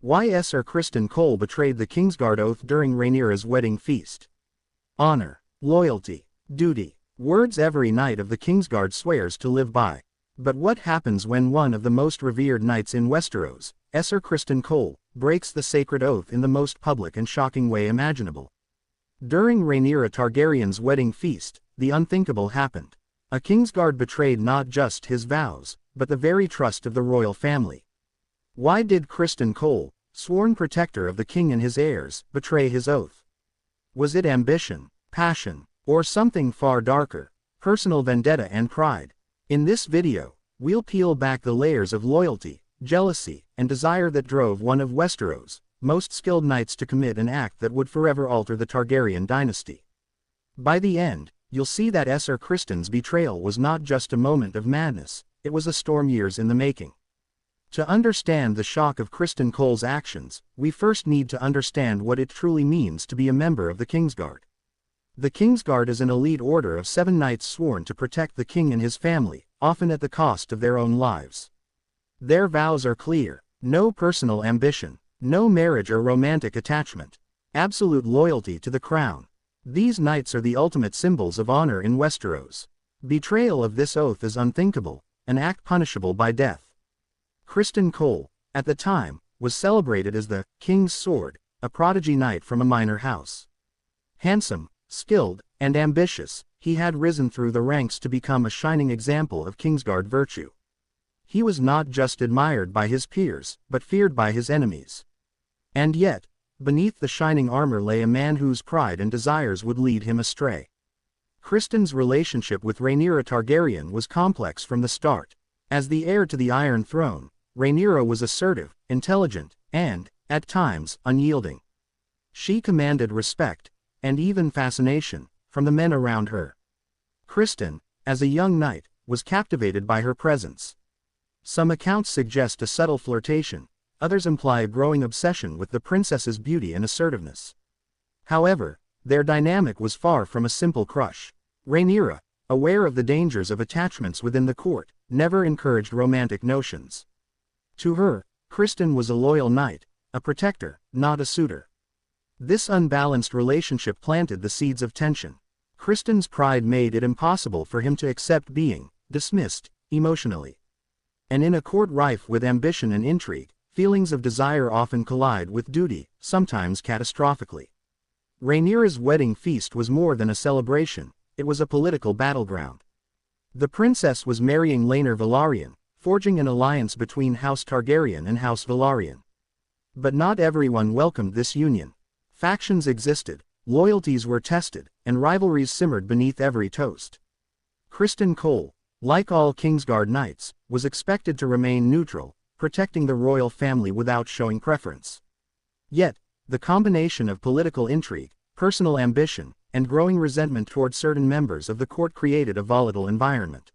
Why Sir Criston Cole betrayed the Kingsguard oath during Rhaenyra's wedding feast. Honor, loyalty, duty. Words every knight of the Kingsguard swears to live by. But what happens when one of the most revered knights in Westeros, Sir Criston Cole, breaks the sacred oath in the most public and shocking way imaginable? During Rhaenyra Targaryen's wedding feast, the unthinkable happened. A Kingsguard betrayed not just his vows, but the very trust of the royal family. Why did Criston Cole, sworn protector of the king and his heirs, betray his oath? Was it ambition, passion, or something far darker, personal vendetta and pride? In this video, we'll peel back the layers of loyalty, jealousy, and desire that drove one of Westeros' most skilled knights to commit an act that would forever alter the Targaryen dynasty. By the end, you'll see that Sir Criston's betrayal was not just a moment of madness, it was a storm years in the making. To understand the shock of Criston Cole's actions, we first need to understand what it truly means to be a member of the Kingsguard. The Kingsguard is an elite order of 7 knights sworn to protect the king and his family, often at the cost of their own lives. Their vows are clear: no personal ambition, no marriage or romantic attachment, absolute loyalty to the crown. These knights are the ultimate symbols of honor in Westeros. Betrayal of this oath is unthinkable, an act punishable by death. Criston Cole, at the time, was celebrated as the King's Sword, a prodigy knight from a minor house. Handsome, skilled, and ambitious, he had risen through the ranks to become a shining example of Kingsguard virtue. He was not just admired by his peers, but feared by his enemies. And yet, beneath the shining armor lay a man whose pride and desires would lead him astray. Criston's relationship with Rhaenyra Targaryen was complex from the start. As the heir to the Iron Throne, Rhaenyra was assertive, intelligent, and, at times, unyielding. She commanded respect, and even fascination, from the men around her. Criston, as a young knight, was captivated by her presence. Some accounts suggest a subtle flirtation, others imply a growing obsession with the princess's beauty and assertiveness. However, their dynamic was far from a simple crush. Rhaenyra, aware of the dangers of attachments within the court, never encouraged romantic notions. To her, Criston was a loyal knight, a protector, not a suitor. This unbalanced relationship planted the seeds of tension. Criston's pride made it impossible for him to accept being dismissed emotionally. And in a court rife with ambition and intrigue, feelings of desire often collide with duty, sometimes catastrophically. Rhaenyra's wedding feast was more than a celebration, it was a political battleground. The princess was marrying Rhaenyra Velaryon, forging an alliance between House Targaryen and House Velaryon. But not everyone welcomed this union. Factions existed, loyalties were tested, and rivalries simmered beneath every toast. Criston Cole, like all Kingsguard knights, was expected to remain neutral, protecting the royal family without showing preference. Yet, the combination of political intrigue, personal ambition, and growing resentment toward certain members of the court created a volatile environment.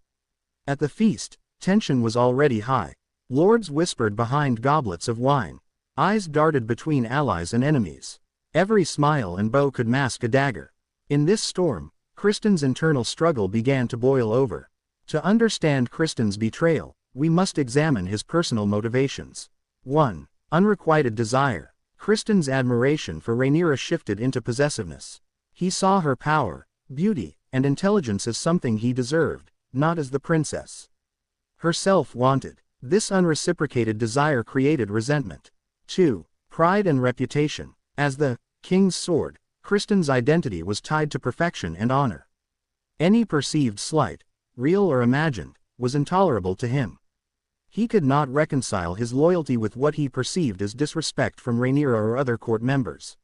At the feast, tension was already high. Lords whispered behind goblets of wine. Eyes darted between allies and enemies. Every smile and bow could mask a dagger. In this storm, Criston's internal struggle began to boil over. To understand Criston's betrayal, we must examine his personal motivations. 1. Unrequited desire. Criston's admiration for Rhaenyra shifted into possessiveness. He saw her power, beauty, and intelligence as something he deserved, not as the princess herself wanted. This unreciprocated desire created resentment. 2. Pride and reputation. As the King's Sword, Criston's identity was tied to perfection and honor. Any perceived slight, real or imagined, was intolerable to him. He could not reconcile his loyalty with what he perceived as disrespect from Rhaenyra or other court members.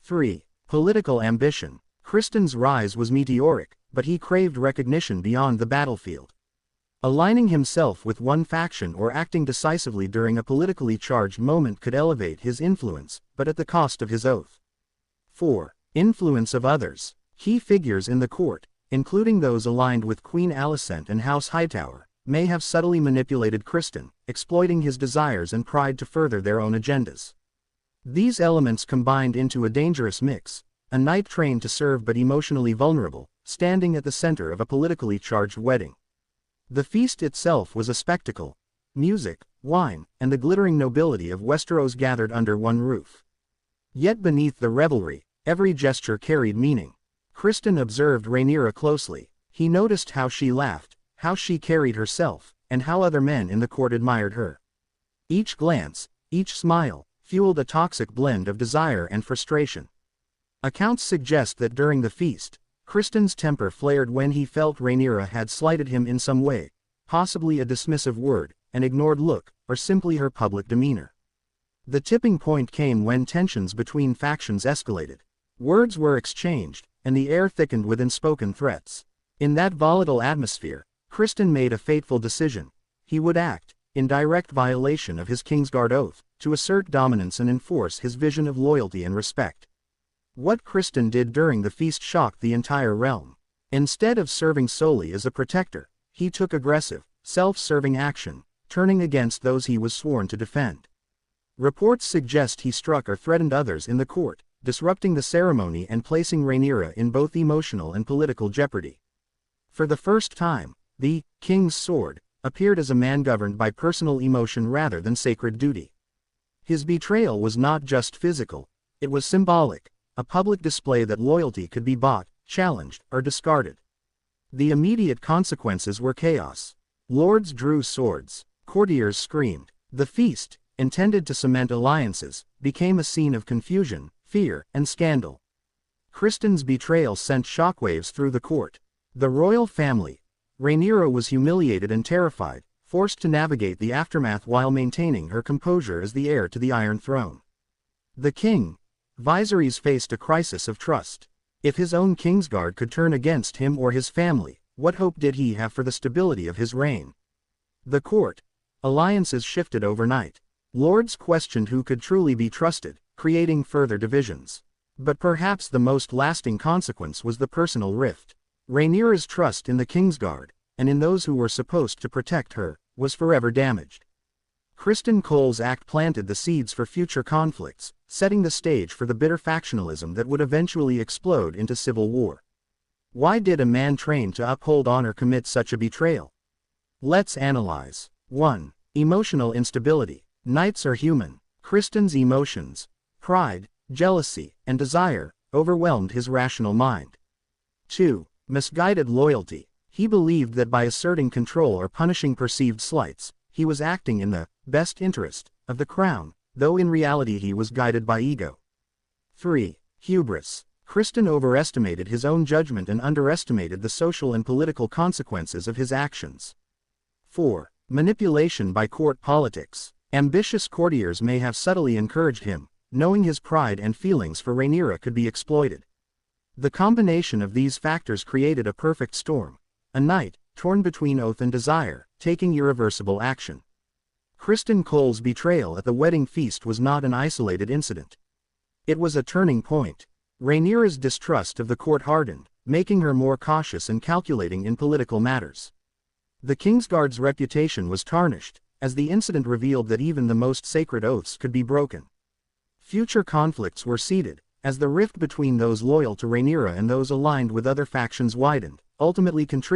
3. Political ambition. Criston's rise was meteoric, but he craved recognition beyond the battlefield. Aligning himself with one faction or acting decisively during a politically charged moment could elevate his influence, but at the cost of his oath. 4. Influence of others. Key figures in the court, including those aligned with Queen Alicent and House Hightower, may have subtly manipulated Criston, exploiting his desires and pride to further their own agendas. These elements combined into a dangerous mix, a knight trained to serve but emotionally vulnerable, standing at the center of a politically charged wedding. The feast itself was a spectacle. Music, wine, and the glittering nobility of Westeros gathered under one roof. Yet beneath the revelry, every gesture carried meaning. Criston observed Rhaenyra closely. He noticed how she laughed, how she carried herself, and how other men in the court admired her. Each glance, each smile, fueled a toxic blend of desire and frustration. Accounts suggest that during the feast, Criston's temper flared when he felt Rhaenyra had slighted him in some way, possibly a dismissive word, an ignored look, or simply her public demeanor. The tipping point came when tensions between factions escalated. Words were exchanged, and the air thickened with unspoken threats. In that volatile atmosphere, Criston made a fateful decision. He would act, in direct violation of his Kingsguard oath, to assert dominance and enforce his vision of loyalty and respect. What Criston did during the feast shocked the entire realm. Instead of serving solely as a protector, he took aggressive, self-serving action, turning against those he was sworn to defend. Reports suggest he struck or threatened others in the court, disrupting the ceremony and placing Rhaenyra in both emotional and political jeopardy. For the first time, the King's Sword appeared as a man governed by personal emotion rather than sacred duty. His betrayal was not just physical, it was symbolic, a public display that loyalty could be bought, challenged, or discarded. The immediate consequences were chaos. Lords drew swords, courtiers screamed. The feast, intended to cement alliances, became a scene of confusion, fear, and scandal. Criston's betrayal sent shockwaves through the court. The royal family, Rhaenyra, was humiliated and terrified, forced to navigate the aftermath while maintaining her composure as the heir to the Iron Throne. The king, Viserys, faced a crisis of trust. If his own Kingsguard could turn against him or his family, what hope did he have for the stability of his reign? The court, alliances shifted overnight. Lords questioned who could truly be trusted, creating further divisions. But perhaps the most lasting consequence was the personal rift. Rhaenyra's trust in the Kingsguard, and in those who were supposed to protect her, was forever damaged. Criston Cole's act planted the seeds for future conflicts, setting the stage for the bitter factionalism that would eventually explode into civil war. Why did a man trained to uphold honor commit such a betrayal? Let's analyze. 1. Emotional instability. Knights are human. Criston's emotions, pride, jealousy, and desire, overwhelmed his rational mind. 2. Misguided loyalty. He believed that by asserting control or punishing perceived slights, he was acting in the best interest of the crown, though in reality he was guided by ego. 3. Hubris. Criston overestimated his own judgment and underestimated the social and political consequences of his actions. 4. Manipulation by court politics. Ambitious courtiers may have subtly encouraged him, knowing his pride and feelings for Rhaenyra could be exploited. The combination of these factors created a perfect storm. A knight, torn between oath and desire, taking irreversible action. Criston Cole's betrayal at the wedding feast was not an isolated incident. It was a turning point. Rhaenyra's distrust of the court hardened, making her more cautious and calculating in political matters. The Kingsguard's reputation was tarnished, as the incident revealed that even the most sacred oaths could be broken. Future conflicts were seeded, as the rift between those loyal to Rhaenyra and those aligned with other factions widened, ultimately contributing